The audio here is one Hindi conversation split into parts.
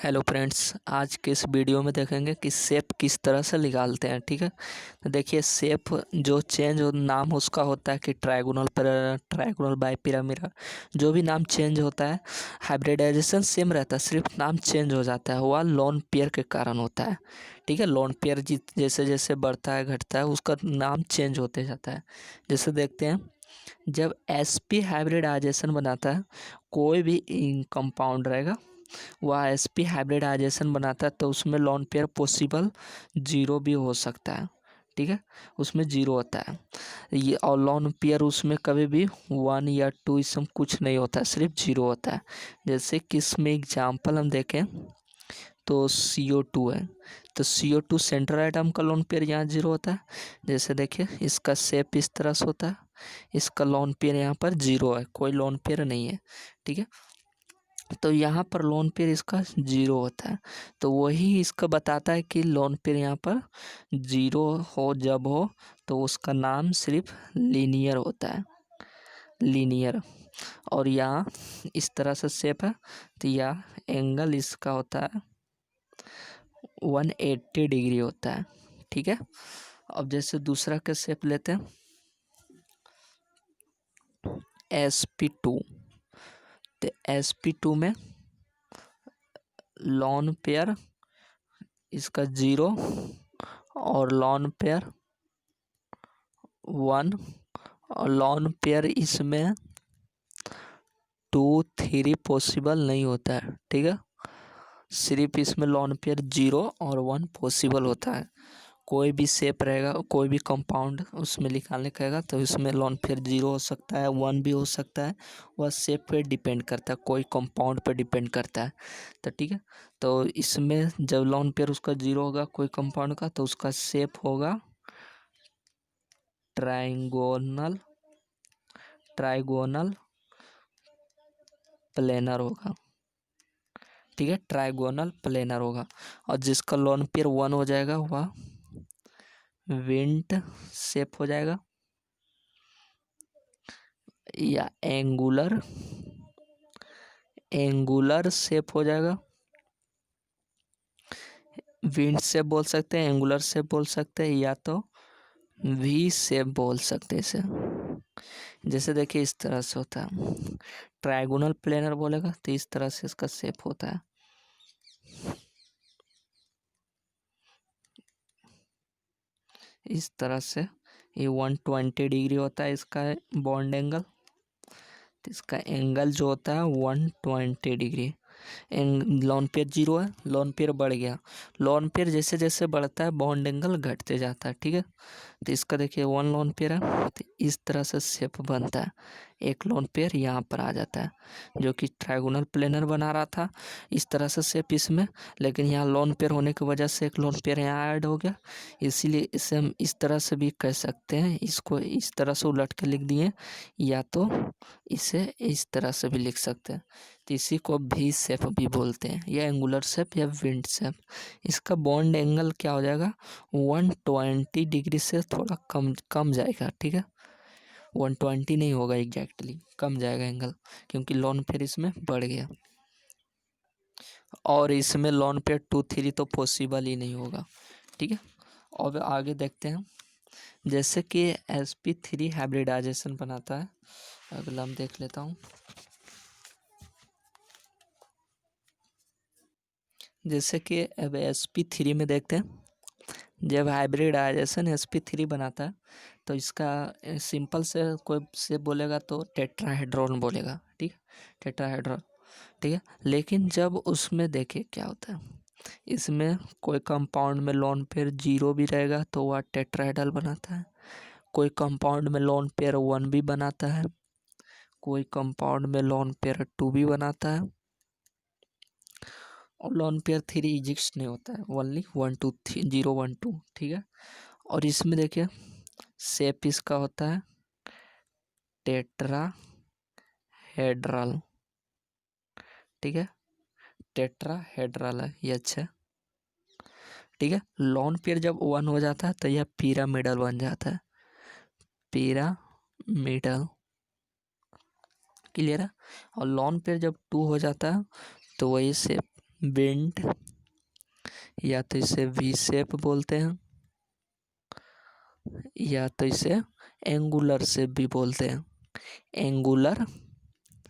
हेलो फ्रेंड्स, आज के इस वीडियो में देखेंगे कि शेप किस तरह से निकालते हैं। ठीक है, तो देखिए शेप जो चेंज नाम उसका होता है कि ट्रायगोनल पर ट्रायगोनल बाई पिरामिड, जो भी नाम चेंज होता है। हाइब्रिडाइजेशन सेम रहता है, सिर्फ नाम चेंज हो जाता है, वह लोन पेयर के कारण होता है। ठीक है, लोन पेयर जैसे जैसे बढ़ता है घटता है उसका नाम चेंज होते जाता है। जैसे देखते हैं, जब sp हाइब्रिडाइजेशन बनाता है कोई भी कंपाउंड रहेगा, वह sp हाइब्रिडाइजेशन बनाता है तो उसमें लोन पेयर पॉसिबल जीरो भी हो सकता है। ठीक है, उसमें जीरो होता है ये, और लोन पेयर उसमें कभी भी 1 या 2 इसमें कुछ नहीं होता है, सिर्फ जीरो होता है। जैसे कि इसमें एग्जाम्पल हम देखें तो CO2 है, तो CO2 सेंट्रल आइटम का लोन पेयर यहाँ जीरो होता है। जैसे देखिए इसका शेप इस तरह से होता है, इसका लोन पेयर यहाँ पर जीरो है, कोई लोन पेयर नहीं है। ठीक है, तो यहाँ पर लोन पेयर इसका जीरो होता है, तो वही इसका बताता है कि लोन पेयर यहाँ पर जीरो हो जब हो तो उसका नाम सिर्फ लीनियर होता है, लीनियर। और यहाँ इस तरह से शेप है, तो यह एंगल इसका होता है 180 डिग्री होता है। ठीक है, अब जैसे दूसरा का शेप लेते हैं sp2, तो sp2 में लोन पेयर इसका जीरो और लोन पेयर 1, और लोन पेयर इसमें 2 3 पॉसिबल नहीं होता है। ठीक है, सिर्फ इसमें लोन पेयर जीरो और 1 पॉसिबल होता है। कोई भी शेप रहेगा, कोई भी कंपाउंड उसमें निकालने कहेगा तो इसमें लोन पेयर जीरो हो सकता है, 1 भी हो सकता है। वह शेप पे डिपेंड करता है, कोई कंपाउंड पे डिपेंड करता है। तो ठीक है, तो इसमें जब लोन पेयर उसका जीरो होगा कोई कंपाउंड का, तो उसका शेप होगा ट्राइगोनल ट्राइगोनल प्लेनर होगा। ठीक है, ट्राइगोनल प्लेनर होगा। और जिसका लोन पेयर 1 हो जाएगा वह विंड शेप हो जाएगा, या एंगुलर शेप हो जाएगा। विंड शेप बोल सकते हैं, एंगुलर शेप बोल सकते हैं, या तो वी शेप बोल सकते हैं इसे। जैसे देखिए इस तरह से होता है, ट्राइगोनल प्लेनर बोलेगा तो इस तरह से इसका शेप होता है। इस तरह से ये 120 डिग्री होता है इसका बॉन्ड एंगल, तो इसका एंगल जो होता है 120 डिग्री। लोन पेयर जीरो है, लोन पेयर बढ़ गया, लोन पेयर जैसे जैसे बढ़ता है बॉन्ड एंगल घटते जाता है। ठीक है, तो इसका देखिए 1 लोन पेयर है, तो इस तरह से शेप बनता है। एक लोन पेयर यहाँ पर आ जाता है जो कि ट्रायगोनल प्लेनर बना रहा था इस तरह से शेप इसमें, लेकिन यहाँ लोन पेयर होने की वजह से एक लोन पेयर यहाँ ऐड हो गया, इसीलिए इसे हम इस तरह से भी कह सकते हैं। इसको इस तरह से उलट के लिख दिए, या तो इसे इस तरह से भी लिख सकते हैं, तो इसी को भी शेप भी बोलते हैं, या एंगुलर शेप या विंड शेप। इसका बॉन्ड एंगल क्या हो जाएगा 120 डिग्री से थोड़ा कम कम जाएगा। ठीक है, 120 नहीं होगा एग्जैक्टली, कम जाएगा एंगल, क्योंकि लोन पेयर इसमें बढ़ गया, और इसमें लोन पेयर 2 3 तो पॉसिबल ही नहीं होगा। ठीक है, और आगे देखते हैं, जैसे कि sp3 हाइब्रिडाइजेशन बनाता है। अगला हम देख लेता हूँ, जैसे कि अब sp3 में देखते हैं, जब हाइब्रिडाइजेशन sp3 बनाता है तो इसका सिंपल से कोई से बोलेगा तो टेट्राहेड्रॉन बोलेगा। ठीक है, टेट्राहेड्रॉन। ठीक है, लेकिन जब उसमें देखिए क्या होता है, इसमें कोई कंपाउंड में लोन पेयर जीरो भी रहेगा तो वह टेट्राहेड्रल बनाता है, कोई कंपाउंड में लोन पेयर 1 भी बनाता है, कोई कंपाउंड में लोन पेयर 2 भी बनाता है, और लोन पेयर 3 एग्जिस्ट नहीं होता है, ओनली 1 2 0 1 2। ठीक है, और इसमें देखिए शेप इसका होता है टेट्राहेड्रल। ठीक है, टेट्राहेड्रल है ये, अच्छा। ठीक है, लोन पेयर जब 1 हो जाता है तो यह पिरामिडल बन जाता है, पिरामिडल। क्लियर है, और लोन पेयर जब 2 हो जाता है तो वही शेप बेंट, या तो इसे वी शेप बोलते हैं, या तो इसे एंगुलर शेप भी बोलते हैं, एंगुलर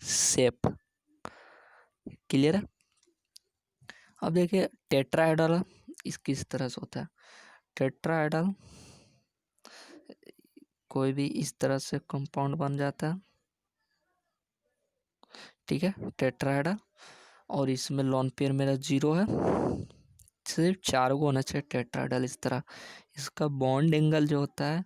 शेप। क्लियर है। अब देखिए टेट्राहेड्रल इस किस तरह से होता है। टेट्राहेड्रल कोई भी इस तरह से कंपाउंड बन जाता है, ठीक है, टेट्राहेड्रल। और इसमें लोन पेयर मेरा 0 है, सिर्फ 4 को होना चाहिए टेट्राहेड्रल इस तरह। इसका बॉन्ड एंगल जो होता है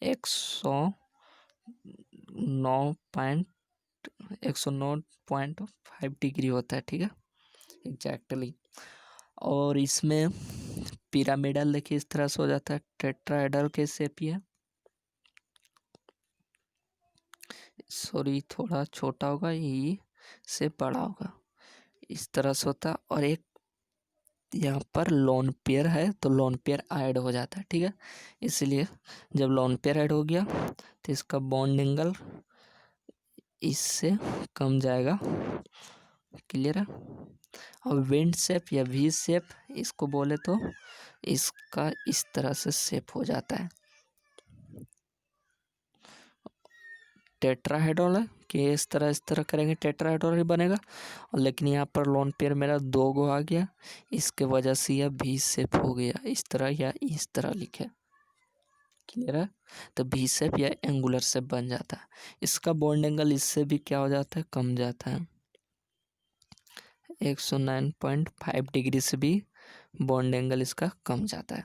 109.5 डिग्री होता है, ठीक है, एग्जैक्टली। और इसमें पिरामिडल देखिए इस तरह से हो जाता है, टेट्राहेड्रल के शेप ही है, सॉरी थोड़ा छोटा होगा, ये से बड़ा होगा, इस तरह से होता है। और एक यहाँ पर लोन पेयर है तो लोन पेयर ऐड हो जाता है, ठीक है। इसलिए जब लोन पेयर ऐड हो गया तो इसका बॉन्ड एंगल इससे कम जाएगा। क्लियर है। और विंड शेप या वी शेप इसको बोले तो इसका इस तरह से शेप हो जाता है। टेट्राहेड्रल है कि इस तरह करेंगे टेट्राहेड्रल ही बनेगा। और लेकिन यहाँ पर लोन पेयर मेरा 2 गो आ गया, इसके वजह से यह वी शेप हो गया, इस तरह या इस तरह लिखे। क्लियर है। तो वी शेप या एंगुलर शेप बन जाता है। इसका बॉन्ड एंगल इससे भी क्या हो जाता है, कम जाता है, 109.5 डिग्री से भी बॉन्ड एंगल इसका कम जाता है।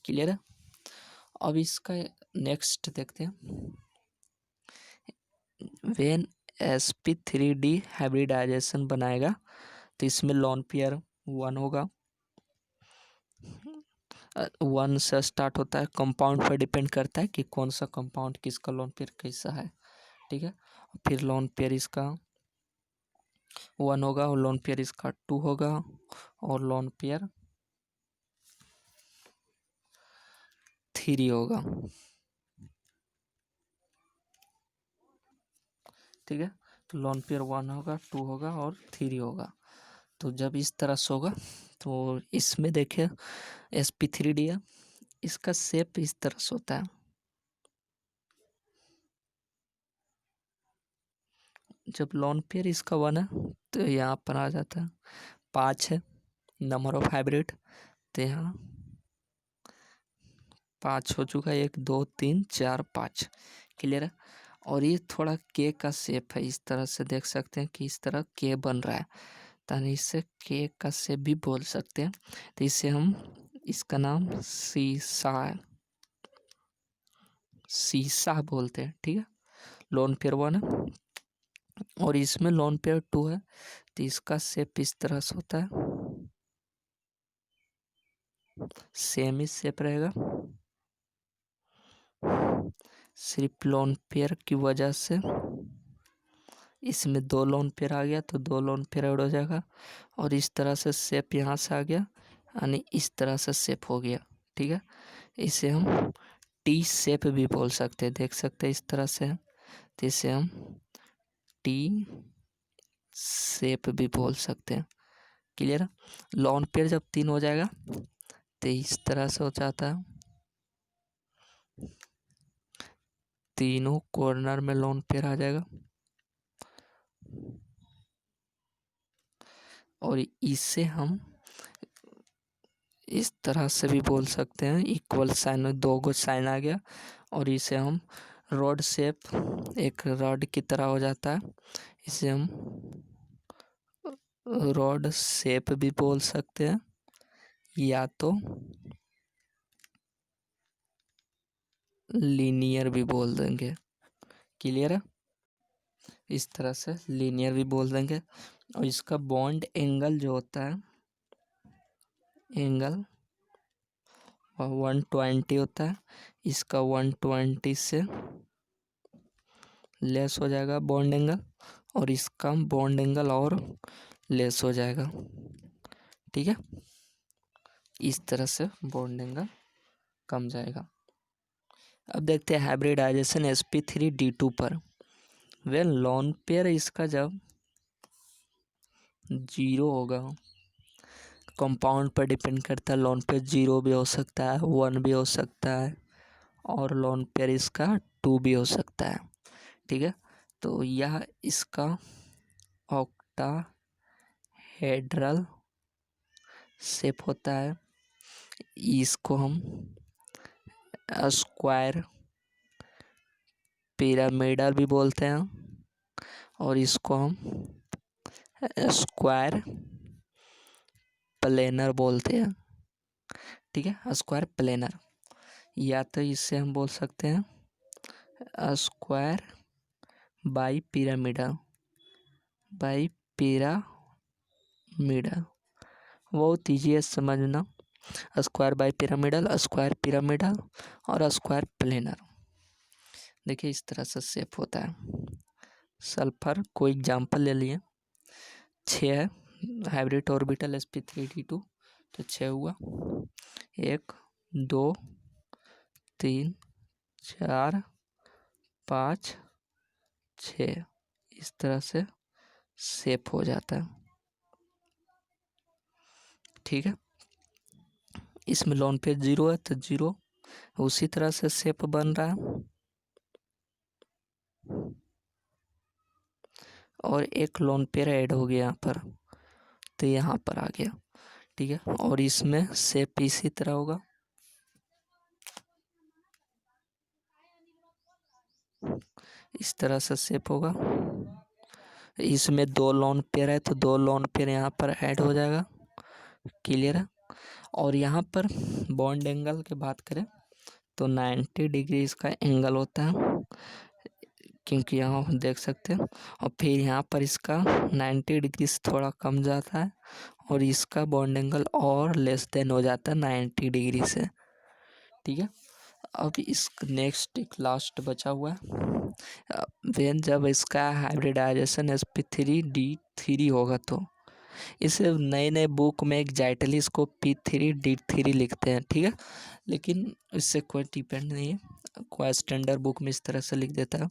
क्लियर है। अब इसका नेक्स्ट देखते हैं। वेन sp3d हाइब्रिडाइजेशन बनाएगा तो इसमें लोन पेयर 1 होगा, 1 से स्टार्ट होता है, कंपाउंड पर डिपेंड करता है कि कौन सा कंपाउंड किसका लोन पेयर कैसा है, ठीक है। फिर लोन पेयर इसका 1 होगा और लोन पेयर इसका 2 होगा और लोन पेयर 3 होगा, ठीक है। तो लोन पेयर 1 होगा, 2 होगा और 3 होगा। तो जब इस तरह से होगा तो इसमें देखिए sp3d है, इसका शेप इस तरह से होता है। जब लोन पेयर इसका 1 है तो यहाँ पर आ जाता है 5 है नंबर ऑफ हाइब्रिड, तो यहाँ 5 हो चुका है, 1 2 3 4 5। क्लियर है। और ये थोड़ा के का शेप है, इस तरह से देख सकते हैं कि इस तरह के बन रहा है, तो इसे के का शेप भी बोल सकते हैं। तो इसे हम, इसका नाम सीसा बोलते हैं, ठीक है। लोन पेयर 1 है और इसमें लोन पेयर 2 है, तो इसका शेप इस तरह से होता है, सेम ही शेप रहेगा। सिर्फ लोन पेयर की वजह से इसमें 2 लोन पेयर आ गया तो 2 लोन पेयर ऐड हो जाएगा। और इस तरह से शेप यहाँ से आ गया, यानी इस तरह से शेप हो गया, ठीक है। इसे हम टी शेप भी बोल सकते हैं, देख सकते हैं इस तरह से है, तो इसे हम टी शेप भी बोल सकते हैं। क्लियर है। लोन पेयर जब 3 हो जाएगा तो इस तरह से हो जाता है, तीनों कॉर्नर में लोन पेयर आ जाएगा। और इसे हम इस तरह से भी बोल सकते हैं, इक्वल साइन, 2 गो साइन आ गया। और इसे हम रॉड शेप, एक रॉड की तरह हो जाता है, इसे हम रॉड शेप भी बोल सकते हैं, या तो लीनियर भी बोल देंगे। क्लियर है। इस तरह से लीनियर भी बोल देंगे। और इसका बॉन्ड एंगल जो होता है, एंगल 120 होता है, इसका 120 से लेस हो जाएगा बॉन्ड एंगल, और इसका बॉन्ड एंगल और लेस हो जाएगा, ठीक है। इस तरह से बॉन्ड एंगल कम जाएगा। अब देखते हैं हाइब्रिडाइजेशन sp3d2 पर। लोन पेयर इसका जब 0 होगा कंपाउंड पर डिपेंड करता है। लोन पेयर 0 भी हो सकता है, 1 भी हो सकता है, और लोन पेयर इसका 2 भी हो सकता है। ठीक है, तो यह इसका ऑक्टाहेड्रल शेप होता है। इसको हम स्क्वायर पिरामिडल भी बोलते हैं, और इसको हम स्क्वायर प्लेनर बोलते हैं। ठीक है, स्क्वायर प्लेनर, या तो इससे हम बोल सकते हैं स्क्वायर बाई पिरामिडल, बहुत ईजी है समझना। Square bi pyramidal, square pyramidal और स्क्वायर प्लेनर। देखिए इस तरह से शेप होता है। सल्फर को एग्जाम्पल ले लिए, 6 है हाइब्रिड ऑर्बिटल sp3d2, तो 6 हुआ, 1 2 3 4 5 6, इस तरह से शेप हो जाता है। ठीक है, इसमें लोन पेयर 0 है तो 0 उसी तरह से शेप बन रहा है, और एक लोन पेयर ऐड हो गया यहाँ पर, तो यहाँ पर आ गया। ठीक है, और इसमें शेप इसी तरह होगा। इस तरह से शेप होगा। इसमें 2 लोन पेयर है तो 2 लोन पेयर यहाँ पर ऐड हो जाएगा। क्लियर है। और यहाँ पर बॉन्ड एंगल की बात करें तो 90 डिग्री इसका एंगल होता है, क्योंकि यहाँ हम देख सकते हैं। और फिर यहाँ पर इसका 90 डिग्री से थोड़ा कम जाता है, और इसका बॉन्ड एंगल और लेस देन हो जाता है 90 डिग्री से। ठीक है, अब इस नेक्स्ट एक लास्ट बचा हुआ है। वेन जब इसका हाइब्रिडाइजेशन sp3d3 होगा, तो इसे नए नए बुक में एग्जैक्टली इसको p3d3 लिखते हैं। ठीक है, लेकिन इससे कोई डिपेंड नहीं है, कोई स्टैंडर्ड बुक में इस तरह से लिख देता है।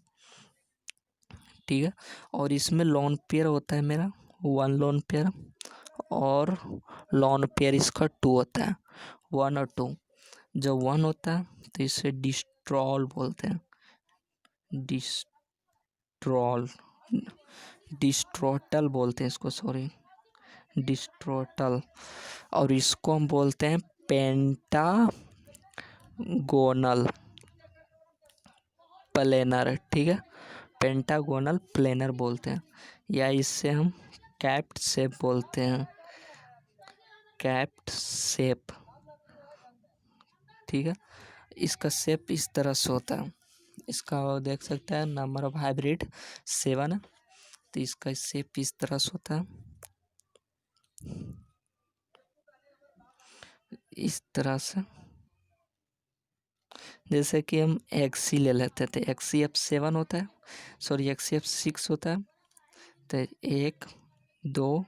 ठीक है, और इसमें लोन पेयर होता है मेरा 1 लोन पेयर, और लोन पेयर इसका 2 होता है, 1 और 2। जब 1 होता है तो इसे डिस्ट्रॉल बोलते हैं, डिस्ट्रोटल बोलते हैं इसको, सॉरी डिस्ट्रोटल। और इसको हम बोलते हैं पेंटागोनल प्लेनर। ठीक है, पेंटागोनल प्लेनर बोलते हैं, या इससे हम कैप्ड शेप बोलते हैं, कैप्ड शेप। ठीक है, इसका शेप इस तरह से होता है। इसका देख सकते हैं नंबर ऑफ हाइब्रिड 7 है, तो इसका शेप इस तरह से होता है, इस तरह से। जैसे कि हम XC ले लेते थे, XCF7 होता है, सॉरी XCF6 होता है, तो 1 2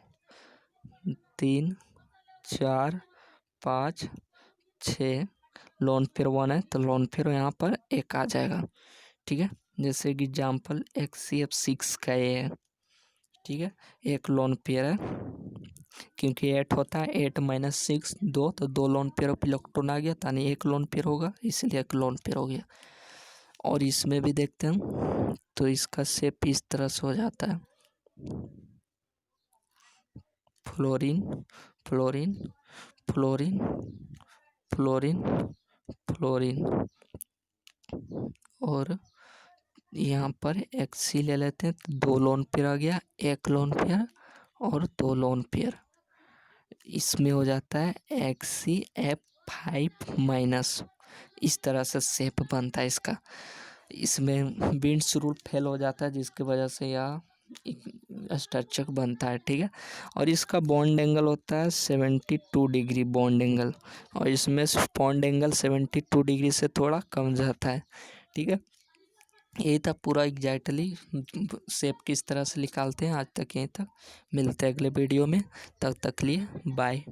3 4 5 6 लोन पेयर 1 है, तो लोन पेयर यहाँ पर 1 आ जाएगा। ठीक है, जैसे कि एग्जाम्पल XCF6 का ये है। ठीक है, 1 लोन पेयर है, क्योंकि 8 होता है, 8 - 6 2, तो 2 लोन पेयर ऑफ इलेक्ट्रॉन आ गया, यानी 1 लोन पेयर होगा, इसलिए 1 लोन पेयर हो गया। और इसमें भी देखते हैं, तो इसका शेप इस तरह से हो जाता है, fluorine fluorine fluorine fluorine fluorine. और यहाँ पर XC ले लेते हैं, तो 2 लोन पेयर आ गया, 1 लोन पेयर और 2 लोन पेयर। इसमें हो जाता है XCF5-, इस तरह से शेप बनता है इसका। इसमें बिन्स रूल फेल हो जाता है, जिसकी वजह से यह स्ट्रक्चर बनता है। ठीक है, और इसका बॉन्ड एंगल होता है 72 डिग्री बॉन्ड एंगल, और इसमें बॉन्ड एंगल 72 डिग्री से थोड़ा कम जाता है। ठीक है, यही था पूरा एग्जैक्टली शेप किस तरह से निकालते हैं। आज तक यहीं तक, मिलते हैं अगले वीडियो में, तब तक लिए बाय।